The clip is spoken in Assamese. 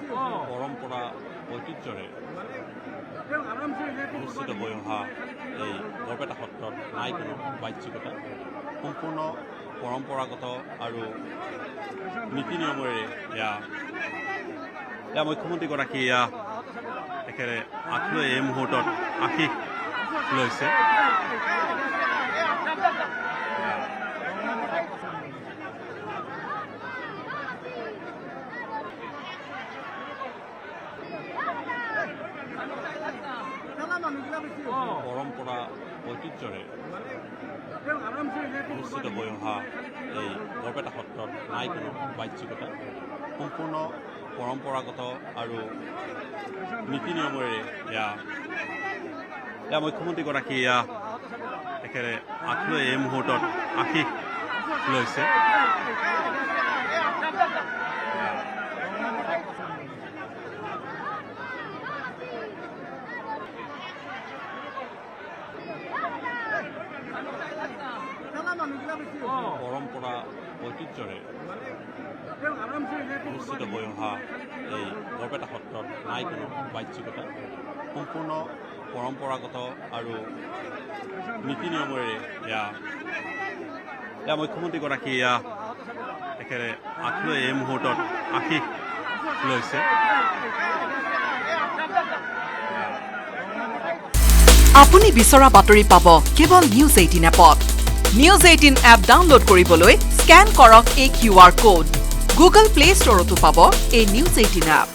পৰম্পৰা ঐতিহ্যৰে অনুষ্ঠিত হৈ অহা এই বৰপেটা সত্ৰত নাই কোনো বাহ্যিকতা সম্পূৰ্ণ পৰম্পৰাগত আৰু নীতি নিয়মেৰে এয়া মুখ্যমন্ত্ৰীগৰাকী তেখেতে আঁঠুৱে এই মুহূৰ্তত আশীষ লৈছে। পৰম্পৰা ঐতিহ্যৰে অনুষ্ঠিত হৈ অহা এই বৰপেটা সত্ৰত নাই কোনো বাহ্যিকতা সম্পূৰ্ণ পৰম্পৰাগত আৰু নীতি নিয়মেৰে এয়া মুখ্যমন্ত্ৰীগৰাকী তেখেতে আঁঠুৱে এই মুহূৰ্তত আশীষ লৈছে। পৰম্পৰা ঐতিহ্যৰে অনুষ্ঠিত হৈ অহা এই বৰপেটা সত্ৰত নাই কোনো বাহ্যিকতা সম্পূৰ্ণ পৰম্পৰাগত আৰু নীতি নিয়মেৰে এয়া মুখ্যমন্ত্ৰীগৰাকী তেখেতে আঁঠুৱে এই মুহূৰ্তত আশীষ লৈছে। আপুনি বিচৰা বাতৰি পাব কেৱল নিউজ 18 এপত। নিউজ 18 এপ ডাউনলোড কৰিবলৈ স্কেন কৰক এই QR কোড। গুগল প্লে ষ্টৰতো পাব এই নিউজ 18 এপ।